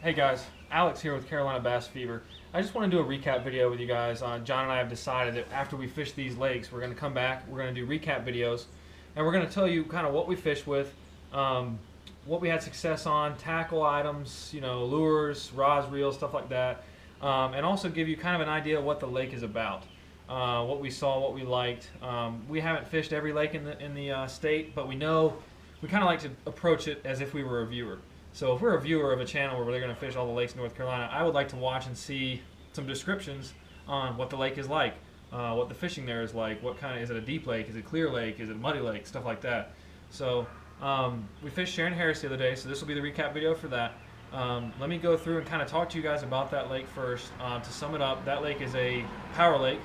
Hey guys, Alex here with Carolina Bass Fever. I just want to do a recap video with you guys. John and I have decided that after we fish these lakes, we're going to come back, we're going to do recap videos, and we're going to tell you kind of what we fished with, what we had success on, tackle items, you know, lures, rods, reels, stuff like that, and also give you kind of an idea of what the lake is about, what we saw, what we liked. We haven't fished every lake in the state, but we know we kind of like to approach it as if we were a viewer. So if we're a viewer of a channel where they're going to fish all the lakes in North Carolina, I would like to watch and see some descriptions on what the lake is like, what the fishing there is like, what kind of, is it a deep lake, is it a clear lake, is it a muddy lake, stuff like that. So we fished Sharon Harris the other day, so this will be the recap video for that. Let me go through and kind of talk to you guys about that lake first. To sum it up, that lake is a power lake.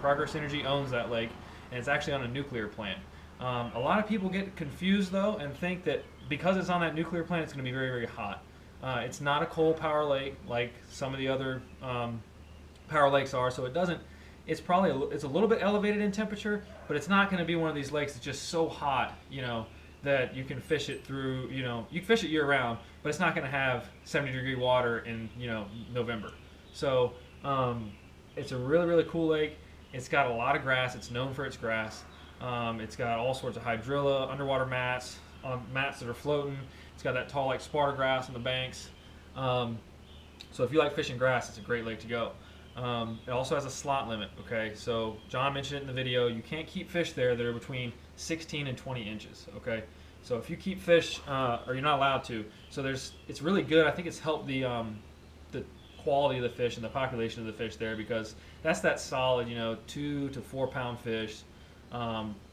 Progress Energy owns that lake, and it's actually on a nuclear plant. A lot of people get confused though and think that because it's on that nuclear plant, it's going to be very, very hot. It's not a coal power lake like some of the other power lakes are, so it doesn't. It's probably it's a little bit elevated in temperature, but it's not going to be one of these lakes that's just so hot, you know, that you can fish it through. You know, you can fish it year round, but it's not going to have 70-degree water in, you know, November. So it's a really, really cool lake. It's got a lot of grass. It's known for its grass. It's got all sorts of hydrilla, underwater mats, mats that are floating. It's got that tall like Sparta grass on the banks. So if you like fishing grass, it's a great lake to go. It also has a slot limit, okay? So John mentioned it in the video. You can't keep fish there that are between 16 and 20 inches, okay? So if you keep fish, or you're not allowed to. So it's really good. I think it's helped the quality of the fish and the population of the fish there, because that's that solid, you know, 2 to 4 pound fish.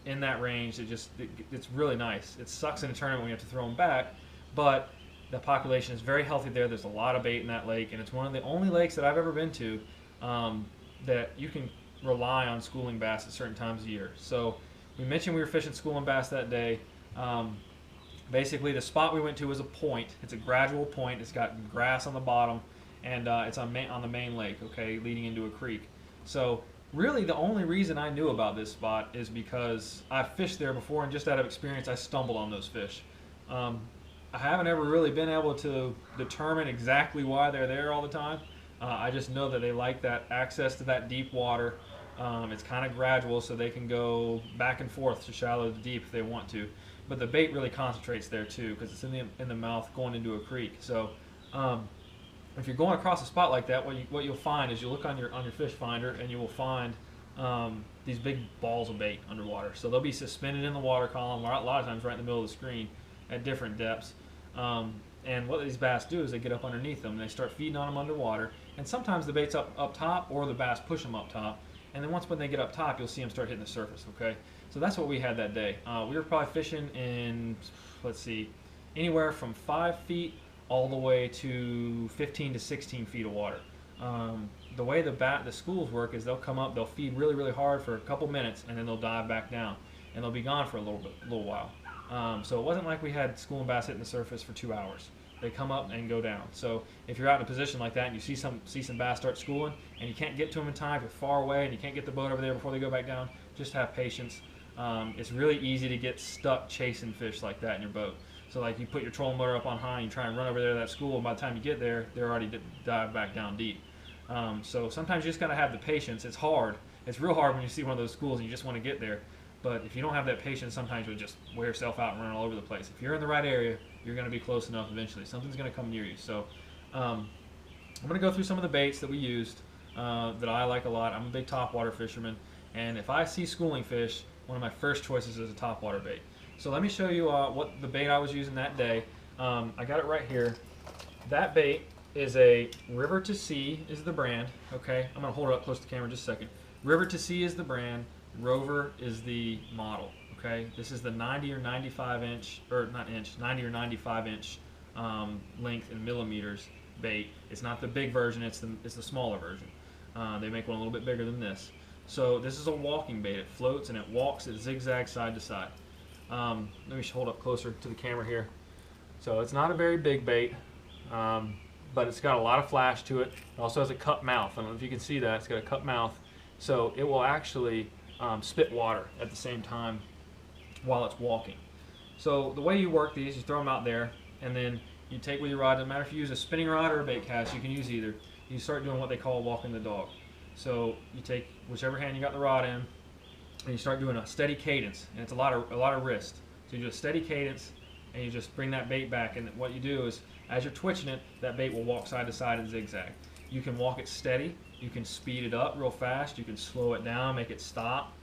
In that range, it's really nice. It sucks in a tournament when you have to throw them back, but the population is very healthy there. There's a lot of bait in that lake, and it's one of the only lakes that I've ever been to that you can rely on schooling bass at certain times of year. So we mentioned we were fishing schooling bass that day. Basically, the spot we went to was a point. It's a gradual point. It's got grass on the bottom, and it's on the main lake, okay, leading into a creek. So really, the only reason I knew about this spot is because I fished there before, and just out of experience, I stumbled on those fish. I haven't ever really been able to determine exactly why they're there all the time. I just know that they like that access to that deep water. It's kind of gradual, so they can go back and forth to shallow to deep if they want to. But the bait really concentrates there too, because it's in the mouth going into a creek. So if you're going across a spot like that, what you'll find is you look on your fish finder, and you will find these big balls of bait underwater. So they'll be suspended in the water column, a lot of times right in the middle of the screen at different depths. And what these bass do is they get up underneath them and they start feeding on them underwater. And sometimes the bait's up top, or the bass push them up top. And then when they get up top, you'll see them start hitting the surface. Okay, so that's what we had that day. We were probably fishing in, let's see, anywhere from 5 feet all the way to 15 to 16 feet of water. The way the schools work is they'll come up, they'll feed really, really hard for a couple minutes, and then they'll dive back down, and they'll be gone for a little while. So it wasn't like we had schooling bass hitting the surface for 2 hours. They come up and go down. So if you're out in a position like that and you see some bass start schooling and you can't get to them in time, if you're far away and you can't get the boat over there before they go back down, just have patience. It's really easy to get stuck chasing fish like that in your boat. So like you put your trolling motor up on high and you try and run over there to that school, and by the time you get there, they're already dived back down deep. So sometimes you just gotta have the patience. It's hard. It's real hard when you see one of those schools and you just want to get there. But if you don't have that patience, sometimes you'll just wear yourself out and run all over the place. If you're in the right area, you're going to be close enough eventually. Something's going to come near you. So I'm going to go through some of the baits that we used that I like a lot. I'm a big topwater fisherman, and if I see schooling fish, one of my first choices is a topwater bait. So let me show you what the bait I was using that day. I got it right here. That bait is a River to Sea is the brand. Okay, I'm going to hold it up close to the camera just a second. River to Sea is the brand. Rover is the model. Okay, this is the 90 or 95 inch, or not inch, 90 or 95 inch length in millimeters bait. It's not the big version, it's the smaller version. They make one a little bit bigger than this. So this is a walking bait. It floats and it walks, it zigzags side to side. Let me hold up closer to the camera here. So it's not a very big bait, but it's got a lot of flash to it. It also has a cup mouth. I don't know if you can see that. It's got a cup mouth, so it will actually spit water at the same time while it's walking. So the way you work these, you throw them out there, and then you take with your rod. Doesn't matter if you use a spinning rod or a bait cast, you can use either. You start doing what they call walking the dog. So you take whichever hand you got the rod in, and you start doing a steady cadence, and it's a lot of wrist. So you do a steady cadence, and you just bring that bait back. And what you do is, as you're twitching it, that bait will walk side to side and zigzag. You can walk it steady. You can speed it up real fast. You can slow it down, make it stop.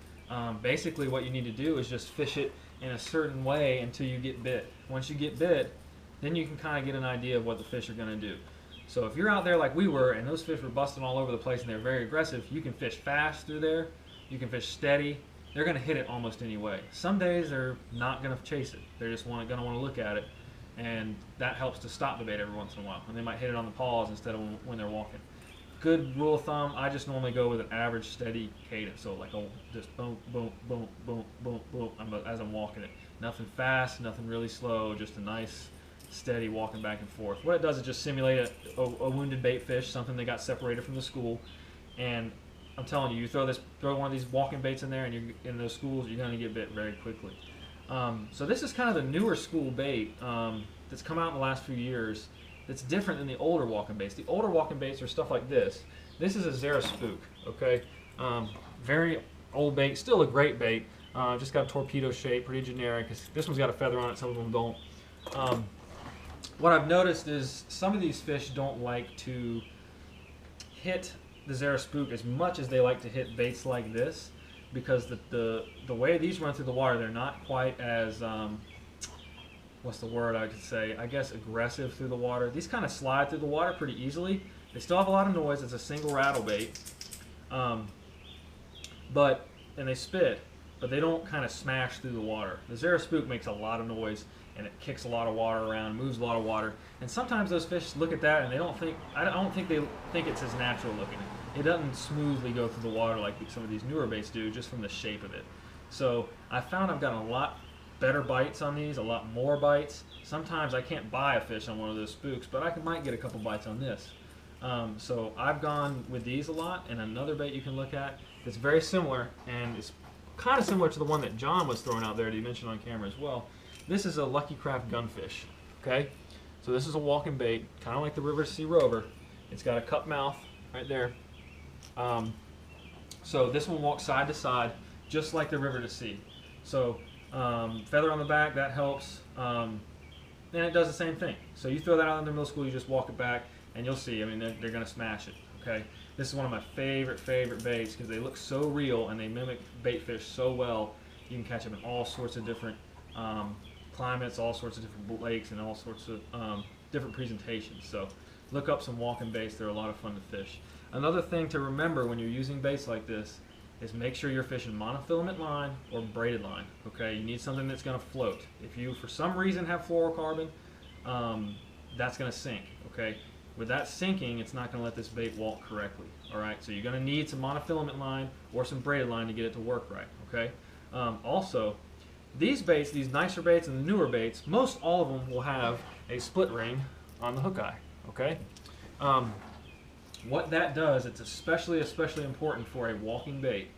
Basically, what you need to do is just fish it in a certain way until you get bit. Once you get bit, then you can kind of get an idea of what the fish are going to do. So if you're out there like we were, and those fish were busting all over the place and they're very aggressive, you can fish fast through there. You can fish steady. They're going to hit it almost any way. Some days they're not going to chase it. They're just going to want to look at it, and that helps to stop the bait every once in a while. And they might hit it on the paws instead of when they're walking. Good rule of thumb, I just normally go with an average steady cadence. So like just boom, boom, boom, boom, boom, boom as I'm walking it. Nothing fast, nothing really slow, just a nice steady walking back and forth. What it does is just simulate a wounded bait fish, something that got separated from the school. And I'm telling you, you throw one of these walking baits in there, and you're in those schools, you're going to get bit very quickly. So this is kind of the newer school bait that's come out in the last few years. It's different than the older walking baits. The older walking baits are stuff like this. This is a Zara Spook, okay? Very old bait, still a great bait. Just got a torpedo shape, pretty generic. This one's got a feather on it, some of them don't. What I've noticed is some of these fish don't like to hit the Zara Spook as much as they like to hit baits like this, because the way these run through the water, they're not quite as what's the word I could say? I guess aggressive through the water. These kind of slide through the water pretty easily. They still have a lot of noise. It's a single rattle bait, and they spit, but they don't kind of smash through the water. The Zara Spook makes a lot of noise, and it kicks a lot of water around, moves a lot of water. And sometimes those fish look at that and they don't think, I don't think they think it's as natural looking. It doesn't smoothly go through the water like some of these newer baits do, just from the shape of it. So I found I've gotten a lot better bites on these, a lot more bites. Sometimes I can't buy a fish on one of those spooks, but I might get a couple bites on this. So I've gone with these a lot. And another bait you can look at that's very similar, and it's kind of similar to the one that John was throwing out there that he mentioned on camera as well. This is a Lucky Craft gunfish, okay? So this is a walking bait, kind of like the River Sea Rover. It's got a cup mouth right there. So this one walks side to side, just like the River to Sea. So feather on the back, that helps. And it does the same thing. So you throw that out in the middle school, you just walk it back, and you'll see, I mean, they're going to smash it, okay? This is one of my favorite baits because they look so real and they mimic bait fish so well. You can catch them in all sorts of different climates, all sorts of different lakes, and all sorts of different presentations. So look up some walking baits. They're a lot of fun to fish. Another thing to remember when you're using baits like this is make sure you're fishing monofilament line or braided line, okay? You need something that's going to float. If you, for some reason, have fluorocarbon, that's going to sink, okay? With that sinking, it's not going to let this bait walk correctly, all right? So you're going to need some monofilament line or some braided line to get it to work right, okay? Also, these baits, these nicer baits and the newer baits, most all of them will have a split ring on the hook eye, okay? What that does, it's especially important for a walking bait,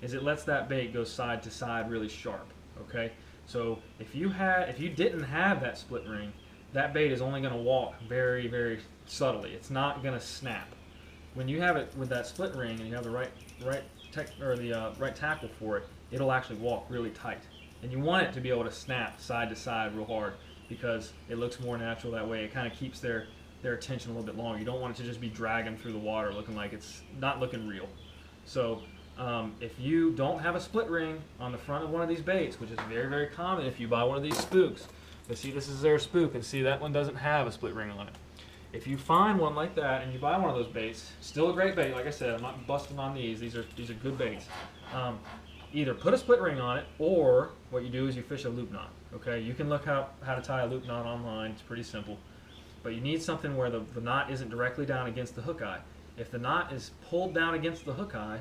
is it lets that bait go side to side really sharp, okay? So if you didn't have that split ring, that bait is only going to walk very, very subtly. It's not going to snap. When you have it with that split ring and you have the right tackle for it, it'll actually walk really tight. And you want it to be able to snap side to side real hard because it looks more natural that way. It kind of keeps their attention a little bit longer. You don't want it to just be dragging through the water looking like it's not looking real. So if you don't have a split ring on the front of one of these baits, which is very, very common if you buy one of these spooks, but see, this is their spook, and see that one doesn't have a split ring on it. If you find one like that and you buy one of those baits, still a great bait, like I said, I'm not busting on these. These are good baits. Either put a split ring on it, or what you do is you fish a loop knot. Okay, you can look how to tie a loop knot online. It's pretty simple, but you need something where the knot isn't directly down against the hook eye. If the knot is pulled down against the hook eye,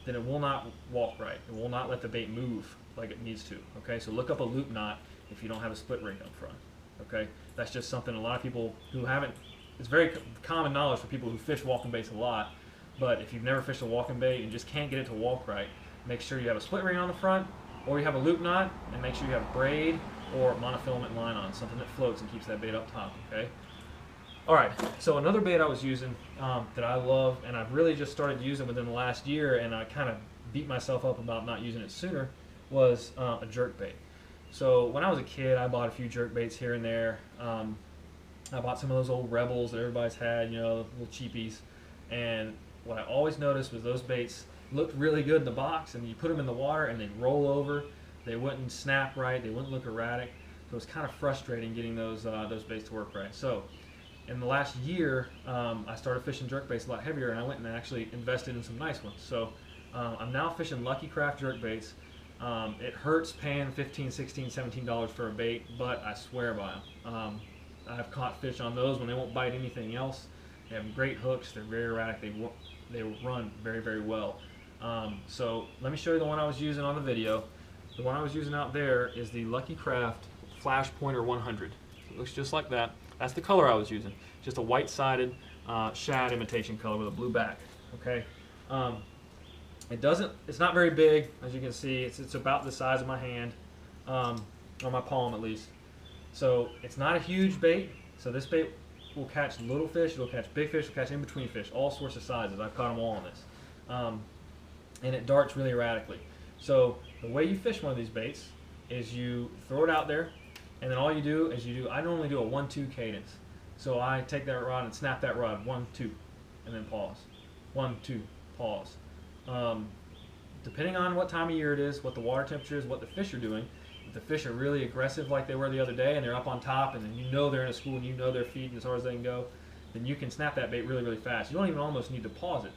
then it will not walk right. It will not let the bait move like it needs to. Okay, so look up a loop knot if you don't have a split ring up front. Okay, that's just something a lot of people who haven't, it's very common knowledge for people who fish walking baits a lot, but if you've never fished a walking bait and just can't get it to walk right, make sure you have a split ring on the front, or you have a loop knot, and make sure you have braid or monofilament nylon, something that floats and keeps that bait up top, okay? All right, so another bait I was using that I love, and I've really just started using within the last year, and I kind of beat myself up about not using it sooner, was a jerk bait. So when I was a kid, I bought a few jerk baits here and there. I bought some of those old Rebels that everybody's had, you know, little cheapies. And what I always noticed was those baits looked really good in the box, and you put them in the water and they'd roll over. They wouldn't snap right. They wouldn't look erratic. So it was kind of frustrating getting those baits to work right. So in the last year, I started fishing jerk baits a lot heavier, and I went and actually invested in some nice ones. So I'm now fishing Lucky Craft jerk baits. It hurts paying $15, $16, $17 for a bait, but I swear by them. I've caught fish on those when they won't bite anything else. They have great hooks. They're very erratic. They run very, very well. So let me show you the one I was using on the video. The one I was using out there is the Lucky Craft Flash Pointer 100. It looks just like that. That's the color I was using. Just a white-sided shad imitation color with a blue back. Okay. It's not very big, as you can see. It's about the size of my hand, or my palm at least. So it's not a huge bait. So this bait will catch little fish, it'll catch big fish, it'll catch in-between fish, all sorts of sizes. I've caught them all on this. And it darts really erratically. So the way you fish one of these baits is you throw it out there, and then all you do is I normally do a 1-2 cadence. So I take that rod and snap that rod, 1, 2, and then pause. 1, 2, pause. Depending on what time of year it is, what the water temperature is, what the fish are doing, if the fish are really aggressive like they were the other day and they're up on top and then you know they're in a school and you know they're feeding as hard as they can go, then you can snap that bait really, really fast. You don't even almost need to pause it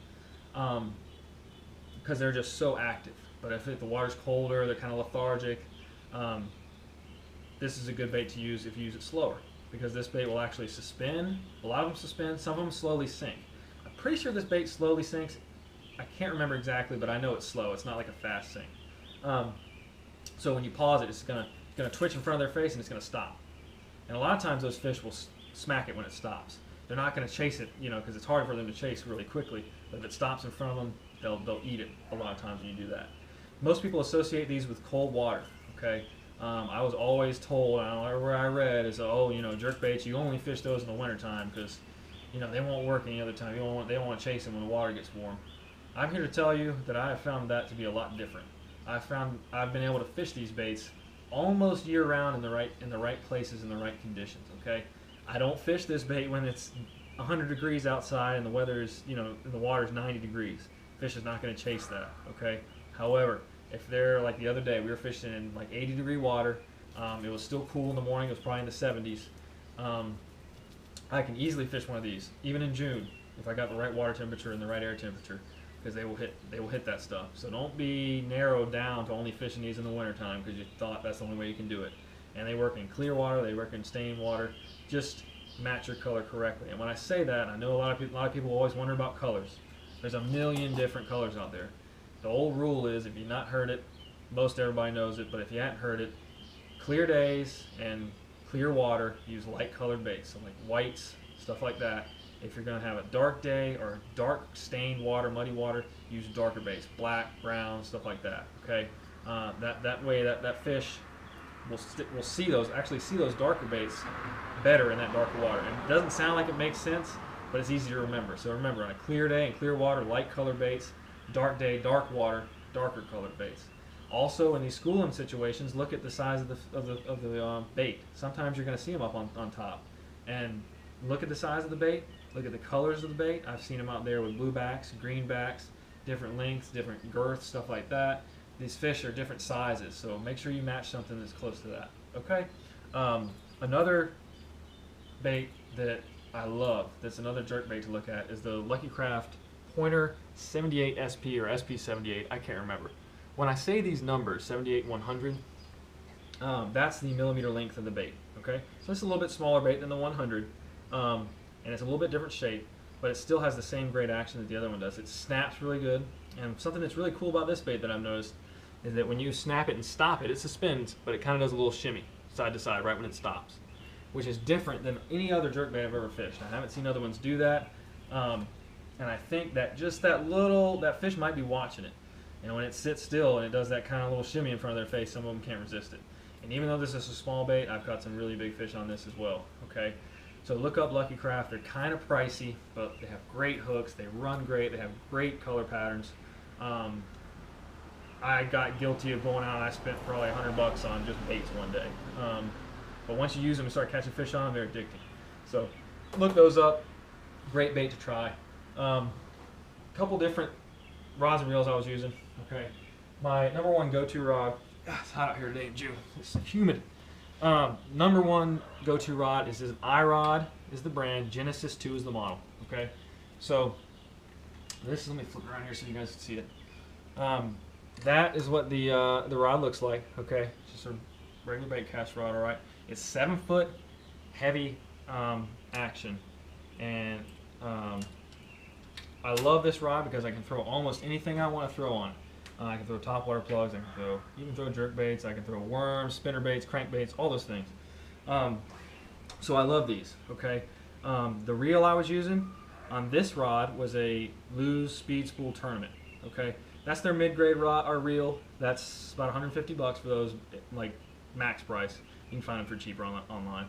because they're just so active. But if the water's colder, they're kind of lethargic, this is a good bait to use if you use it slower, because this bait will actually suspend. A lot of them suspend, some of them slowly sink. I'm pretty sure this bait slowly sinks. I can't remember exactly, but I know it's slow. It's not like a fast sink. So when you pause it, it's gonna twitch in front of their face and it's gonna stop. And a lot of times those fish will smack it when it stops. They're not gonna chase it, you know, because it's hard for them to chase really quickly. But if it stops in front of them, they'll eat it a lot of times when you do that. Most people associate these with cold water. Okay, I was always told, I don't know where I read, is oh, you know, jerk baits, you only fish those in the wintertime because, you know, they won't work any other time. They don't want to chase them when the water gets warm. I'm here to tell you that I have found that to be a lot different. I've been able to fish these baits almost year round in the right places in the right conditions. Okay, I don't fish this bait when it's 100 degrees outside and the weather is, you know, the water is 90 degrees. Fish is not going to chase that. Okay. However, if they're like the other day, we were fishing in like 80-degree water. It was still cool in the morning. It was probably in the 70s. I can easily fish one of these, even in June, if I got the right water temperature and the right air temperature, because they will hit that stuff. So don't be narrowed down to only fishing these in the wintertime because you thought that's the only way you can do it. And they work in clear water, they work in stained water. Just match your color correctly. And when I say that, I know a lot of people always wonder about colors. There's a million different colors out there. The old rule is, if you've not heard it, most everybody knows it, but if you haven't heard it, clear days and clear water, use light colored baits, so like whites, stuff like that. If you're going to have a dark day or dark stained water, muddy water, use darker baits, black, brown, stuff like that. Okay, that way that fish will see those darker baits better in that darker water. And it doesn't sound like it makes sense, but it's easy to remember. So remember, on a clear day and clear water, light colored baits. Dark day, dark water, darker colored baits. Also, in these schooling situations, look at the size of the bait. Sometimes you're going to see them up on top, and look at the size of the bait. Look at the colors of the bait. I've seen them out there with blue backs, green backs, different lengths, different girths, stuff like that. These fish are different sizes, so make sure you match something that's close to that. Okay. Another bait that I love, that's another jerk bait to look at, is the Lucky Craft Pointer 78 SP or SP 78. I can't remember. When I say these numbers, 78, 100, that's the millimeter length of the bait. Okay, so it's a little bit smaller bait than the 100, and it's a little bit different shape, but it still has the same great action that the other one does. It snaps really good, and something that's really cool about this bait that I've noticed is that when you snap it and stop it, it suspends, but it kind of does a little shimmy side to side right when it stops, which is different than any other jerk bait I've ever fished. I haven't seen other ones do that. And I think that just that fish might be watching it. And when it sits still and it does that kind of little shimmy in front of their face, some of them can't resist it. And even though this is a small bait, I've caught some really big fish on this as well, okay? So look up Lucky Craft. They're kind of pricey, but they have great hooks. They run great. They have great color patterns. I got guilty of going out and I spent probably $100 on just baits one day. But once you use them and start catching fish on them, they're addicting. So look those up. Great bait to try. Couple different rods and reels I was using. Okay, my number one go-to rod. It's hot out here today in June. It's humid. Number one go-to rod is this iRod is the brand. Genesis 2 is the model. Okay, so this is, let me flip around here so you guys can see it. That is what the rod looks like. Okay, it's just a regular bait cast rod. All right, it's 7 foot, heavy action, and I love this rod because I can throw almost anything I want to throw on it. I can throw topwater plugs, I can even throw jerk baits, I can throw worms, spinner baits, crank baits, all those things. So I love these, okay? The reel I was using on this rod was a Lew's Speed Spool Tournament, okay? That's their mid-grade rod or reel. That's about $150 for those, like max price. You can find them for cheaper online.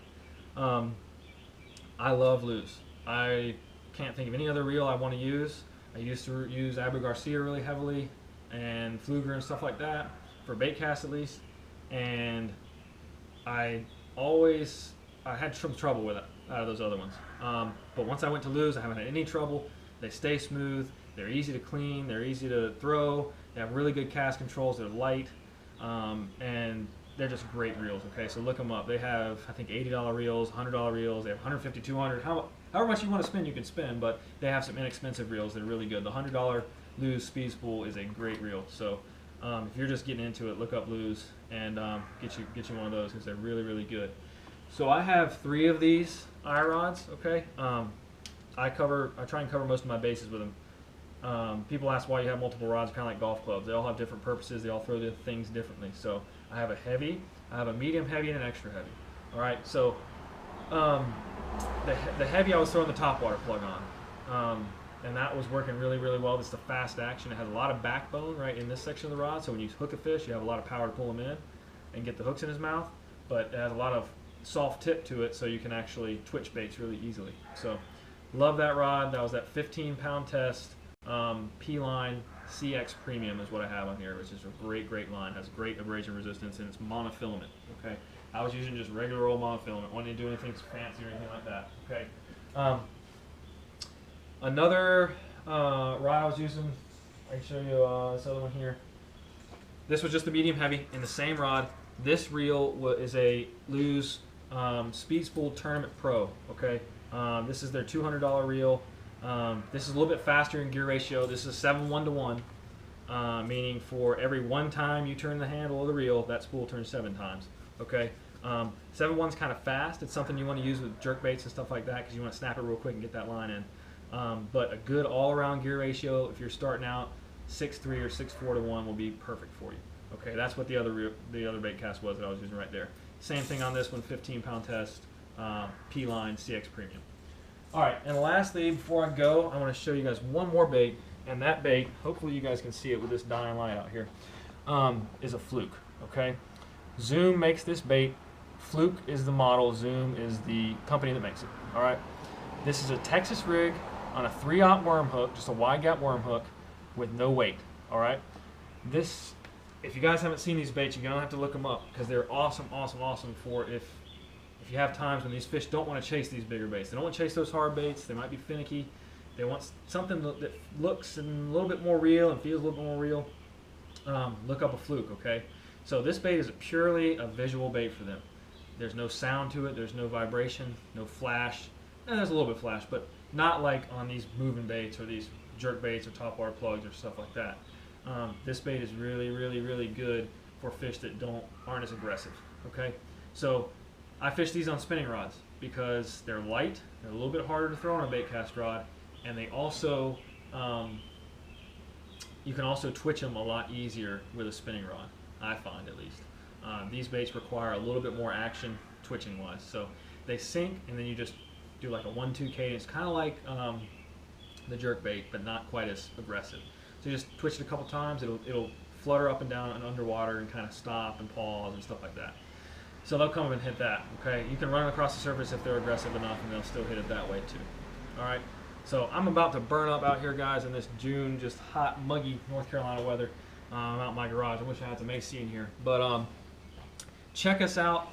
I love Lew's. I can't think of any other reel I want to use. I used to use Abu Garcia really heavily, and Fluger and stuff like that, for bait casts at least, and I had some trouble with it out of those other ones. But once I went to Lew's, I haven't had any trouble. They stay smooth, they're easy to clean, they're easy to throw, they have really good cast controls, they're light, and they're just great reels. Okay, so look them up. They have, I think, $80 reels, $100 reels, they have $150, $200, however much you want to spend, you can spend, but they have some inexpensive reels that are really good. The $100 Lew's Speed Spool is a great reel. So if you're just getting into it, look up Lew's and get you one of those because they're really, really good. So I have 3 of these iRods. Okay, I try and cover most of my bases with them. People ask why you have multiple rods, kind of like golf clubs. They all have different purposes. They all throw the things differently. So I have a heavy, I have a medium heavy, and an extra heavy. All right. So the heavy I was throwing the topwater plug on. And that was working really, really well. This is a fast action. It has a lot of backbone right in this section of the rod. So when you hook a fish, you have a lot of power to pull him in and get the hooks in his mouth. But it has a lot of soft tip to it, so you can actually twitch baits really easily. So love that rod. That was that 15-pound test. P-Line CX Premium is what I have on here, which is a great, great line. Has great abrasion resistance, and it's monofilament. Okay, I was using just regular old monofilament. Wanted to do anything fancy or anything like that. Okay. Another rod I was using, I can show you this other one here. This was just a medium heavy in the same rod. This reel is a Lew's Speed Spool Tournament Pro. Okay, this is their $200 reel. This is a little bit faster in gear ratio. This is 7:1 to 1, meaning for every 1 time you turn the handle of the reel, that spool turns 7 times. Okay, 7:1 is kind of fast. It's something you want to use with jerk baits and stuff like that because you want to snap it real quick and get that line in. But a good all-around gear ratio, if you're starting out, 6:3 or 6:4 to 1 will be perfect for you. Okay, that's what the other bait cast was that I was using right there. Same thing on this one, 15-pound test, P-Line CX Premium. All right, and lastly, before I go, I want to show you guys one more bait, and that bait, hopefully you guys can see it with this dying light out here, is a Fluke. Okay, Zoom makes this bait. Fluke is the model. Zoom is the company that makes it. All right, this is a Texas rig on a 3/0 worm hook, just a wide gap worm hook with no weight. All right, this, if you guys haven't seen these baits, you're gonna have to look them up because they're awesome, awesome, awesome for if you have times when these fish don't want to chase these bigger baits. They don't want to chase those hard baits. They might be finicky. They want something that looks a little bit more real and feels a little bit more real. Look up a Fluke. Okay, so this bait is purely a visual bait for them. There's no sound to it. There's no vibration, no flash. And there's a little bit of flash, but not like on these moving baits or these jerk baits or topwater plugs or stuff like that. This bait is really, really, really good for fish that aren't as aggressive. Okay, so I fish these on spinning rods because they're light, they're a little bit harder to throw on a bait cast rod, and they also you can also twitch them a lot easier with a spinning rod, I find at least. These baits require a little bit more action twitching wise, so they sink and then you just do like a 1-2 cadence, kind of like the jerk bait, but not quite as aggressive. So you just twitch it a couple times, it'll flutter up and down and underwater and kind of stop and pause and stuff like that. So they'll come and hit that, okay? You can run across the surface if they're aggressive enough, and they'll still hit it that way too. All right, so I'm about to burn up out here, guys, in this June, just hot, muggy North Carolina weather. I'm out in my garage. I wish I had some AC in here. But check us out.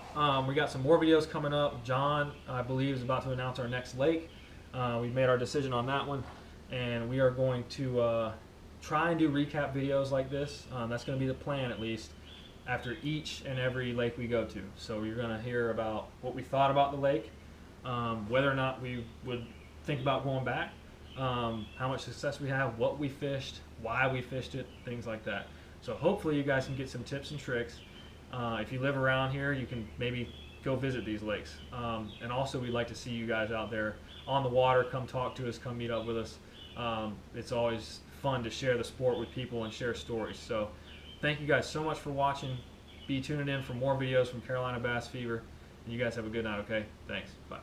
We got some more videos coming up. John, I believe, is about to announce our next lake. We've made our decision on that one, and we are going to try and do recap videos like this. That's going to be the plan, at least, after each and every lake we go to. So you're going to hear about what we thought about the lake, whether or not we would think about going back, how much success we have, what we fished, why we fished it, things like that. So hopefully you guys can get some tips and tricks. If you live around here, you can maybe go visit these lakes. And also, we'd like to see you guys out there on the water. Come talk to us, come meet up with us. It's always fun to share the sport with people and share stories. So thank you guys so much for watching. Be tuning in for more videos from Carolina Bass Fever. And you guys have a good night, okay? Thanks. Bye.